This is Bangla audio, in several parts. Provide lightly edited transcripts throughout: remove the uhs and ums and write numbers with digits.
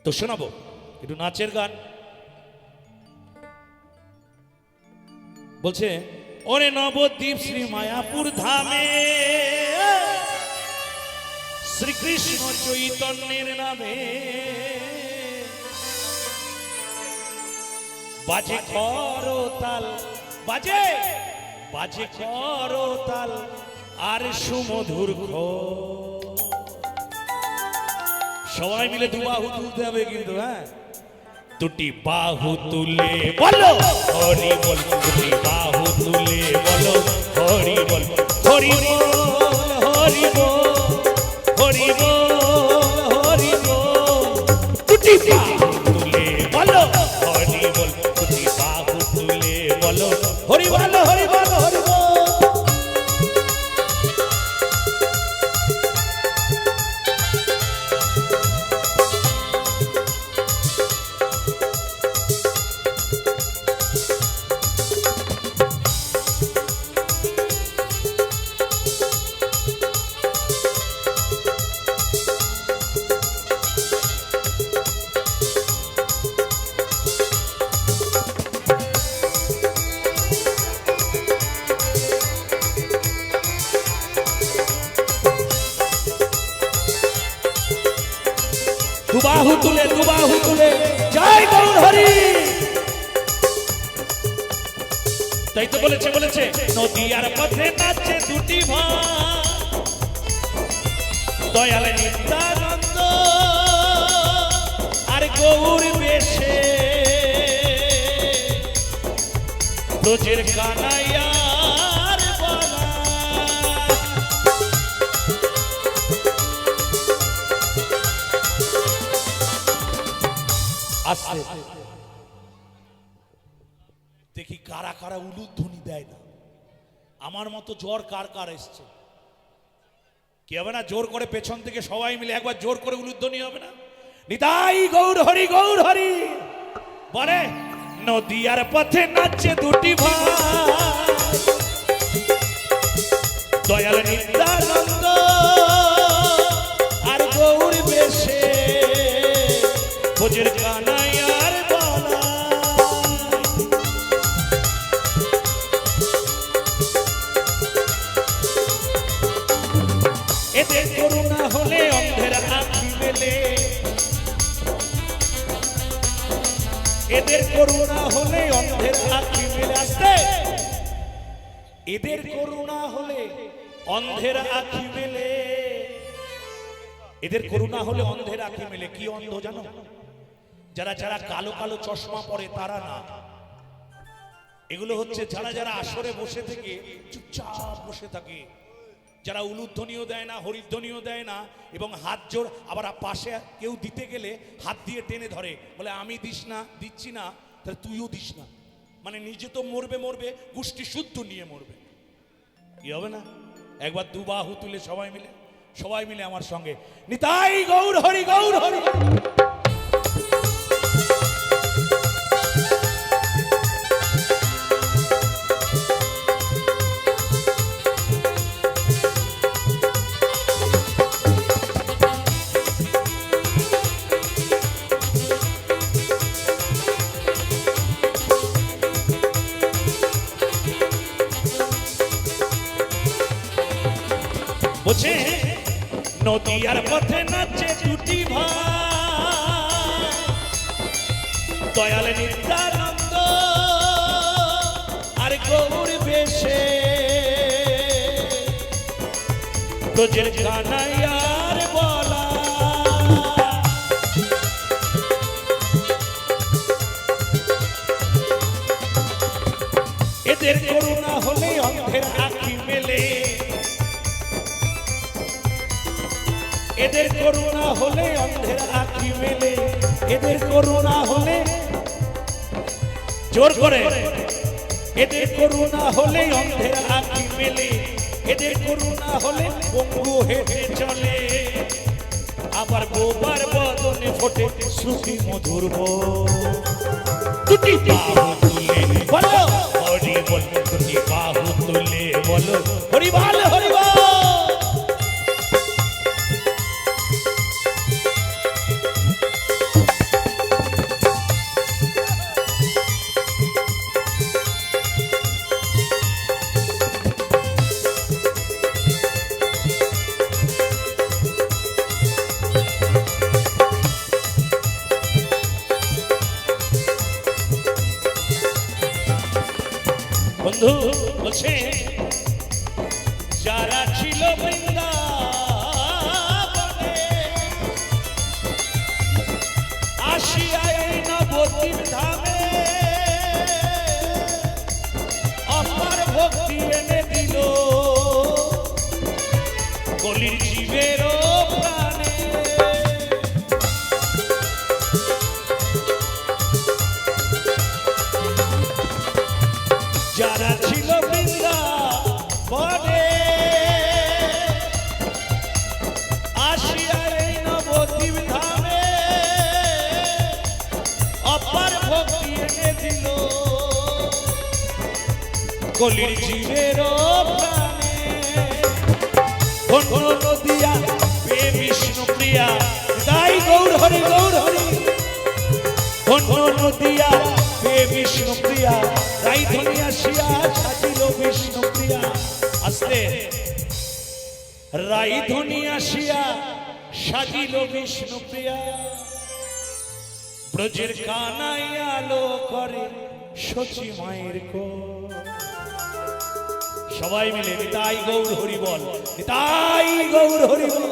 তো শোনাবো একটু নাচের গান। বলছে ওরে নবদ্বীপ শ্রী মায়াপুর ধামে শ্রীকৃষ্ণ চৈতন্যের নামে বাজে করতাল, বাজে বাজে করতাল আর সুমধুর ঘোষ। সবাই মিলে দু বাহু তুলতে হবে কিন্তু, হ্যাঁ দুটি বাহু তুলে বলো হরি বল, দুটি বাহু তুলে বলো হরি বল, হরি বল হরি বল হরি বল হরি বল। দুটি বাহু তুলে বলো হরি বল, দুটি বাহু তুলে বলো হরি বল হরি বল হরি বল। দুবাহু তুলে দুবাহু তুলে জয় গৌর হরি। তাই তো বলেছে বলেছে নদীয়ার পথে নাচে দুটি ভাই, দয়াল নিত্যানন্দ আর গৌর বেশে ব্রজের কানাইয়ার বালা। দেখি কারা কারা উলুধ্বনি দেয় না। আমার মতো জ্বর কার কার এসছে? কি হবে না? জোর করে পেছন থেকে সবাই মিলে একবার জোর করে উলুধ্বনি হবে না? নিতাই গৌর হরি গৌর হরি বলে নদীয়ার পথে নাচে দুটি ভাই, দয়াল নিত্যানন্দ আর গৌর বেশে ভোজের কানাইয়ার বালা। এদের করুণা হলে অন্ধের আঁখি মেলে, এদের করুণা হলে অন্ধের আঁখি মেলে। আসতে এদের করুণা হলে অন্ধের আঁখি মেলে, এদের করুণা হলে অন্ধের আঁখি মেলে। কি অন্ধ জানো? যারা যারা কালো কালো চশমা পরে তারা না, এগুলো হচ্ছে যারা যারা আসরে বসে থেকে চুপচাপ বসে থাকে, যারা উলুধ্বনিও দেয় না হরিধ্বনিও দেয় না এবং হাত জোর আবার পাশে কেউ দিতে গেলে হাত দিয়ে টেনে ধরে, বলে আমি দিস না, দিচ্ছি না তাহলে তুইও দিস না। মানে নিজে তো মরবে মরবে, গোষ্ঠী শুদ্ধ নিয়ে মরবে। কি হবে না? একবার দু বাহু তুলে সবাই মিলে আমার সঙ্গে নিতাই গৌর হরি গৌর হরি। বলছে নদীয়ার পথে নাচে দুটি ভাই, দয়াল নিত্যানন্দ আর গৌর বেশে ব্রজের কানাইয়ার বালা। এদের করুণা হলে অন্ধের আঁখি মেলে, এদের করুণা হলে অন্ধের আঁখি মেলে, এদের করুণা হলে জোর করে, এদের করুণা হলে অন্ধের আঁখি মেলে, এদের করুণা হলে বঙ্গু হেঁটে চলে, আবার গোবার বদনে ফোটে শ্রুতি মধুর। দুটি বাহু তুলে বলো হরি বল, দুটি বাহু তুলে বলো হরি বল হরি বল। বন্ধু বলছে যারা ছিল বৃন্দাবনে আসিয়া এই নবদ্বীপ ধামে অপার ভক্তি এনে দিল কলির জীবেরও প্রাণে। যারা ছিল বৃন্দাবনে আসিয়া এই নবদ্বীপ ধামে অপার ভক্তি এনে দিল কলির জীবেরও প্রাণে। কোন নদিয়া পে বিষ্ণু প্রিয়া তাই গৌর হরি গৌর হরি। কোন নদিয়া পে বিষ্ণু প্রিয়া তাই ধ্বনি আসিয়া সাজিল বিষ্ণু প্রিয়া। আস্তে রাই ধ্বনি আসিয়া সাজিল বিষ্ণু প্রিয়া। ব্রজের কানাই আলো করে সচি মায়ের কো। সবাই মিলে নিতাই গৌর হরি বল, নিতাই গৌর হরি বল।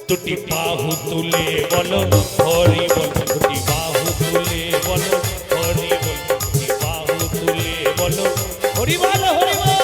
দুটি বাহু তুলে বলো হরি বল, দুটি বাহু তুলে বলো হরি বল, দুটি বাহু তুলে বলো হরি বল হরি বল।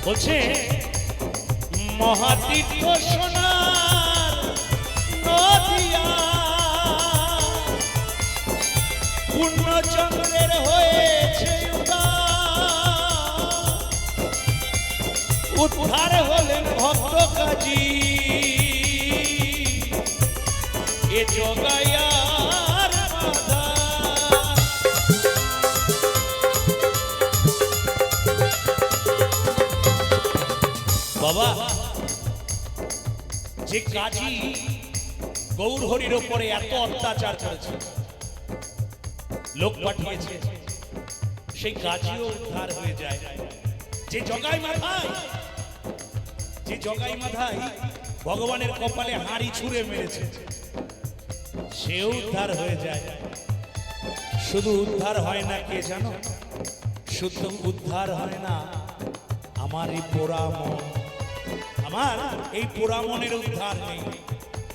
বলছে মহাতীর্থ সোনার নদিয়া পূর্ণচন্দ্রের হয়েছে উদ্ধার হলেন ভক্ত কাজী এ জগায়ার বাধা। বাবা যে কাজী গৌর হরির উপরে এত অত্যাচার করেছে, লোক পাঠিয়েছে, সেই কাজীও উদ্ধার হয়ে যায়। যে জগাই মাথায়, যে জগাই মাথায় ভগবানের কপালে হাড়ি ছুঁড়ে মেরেছে, সেও উদ্ধার হয়ে যায়। শুধু উদ্ধার হয় না কে জানো? শুধু উদ্ধার হয় না আমার এই পোড়া মন, আমার এই পোড়া মনের উদ্ধার নেই।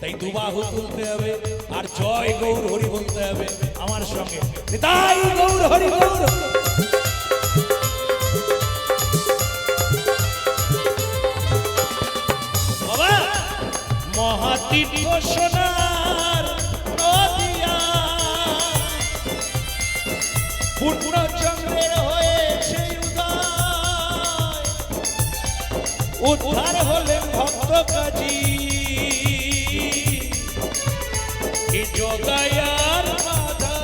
তাই দুবাহু তুলতে হবে আর জয় গৌর হরি বলতে হবে আমার সঙ্গে, তাই গৌর হরি গৌর। বাবা মহাতীর্থ সোনার নদিয়া পূর্ণচন্দ্রের হয়েছে উদ্ধার হলেন ভক্ত কাজী এ জগায়ার বাধা।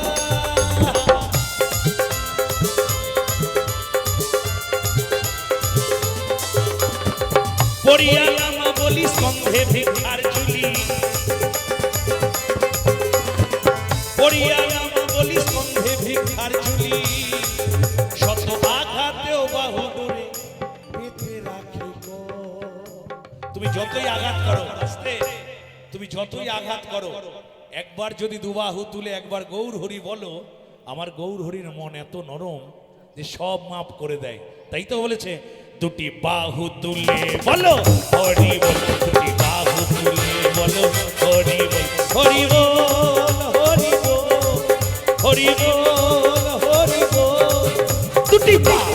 পড়িয়া নামা বলি সন্ধে ভিক্ষার ঝুলি, পড়িয়া নামা বলি সন্ধে ভিক্ষার ঝুলি। শত আঘাতেও বাহু ধরে পেতে রাখি গো। তুমি যতই আঘাত করো, আস্তে তুমি যতই আঘাত করো, একবার যদি দুবাহু তুলে একবার গৌর হরি বলো, আমার গৌর হরির মন এত নরম যে সব মাফ করে দেয়। তাই তো বলেছে দুটি বাহু তুলে বলো হরি বল, দুটি বাহু তুলে বলো হরি বল, হরি বল হরি বল হরি বল হরি বল। দুটি বাহু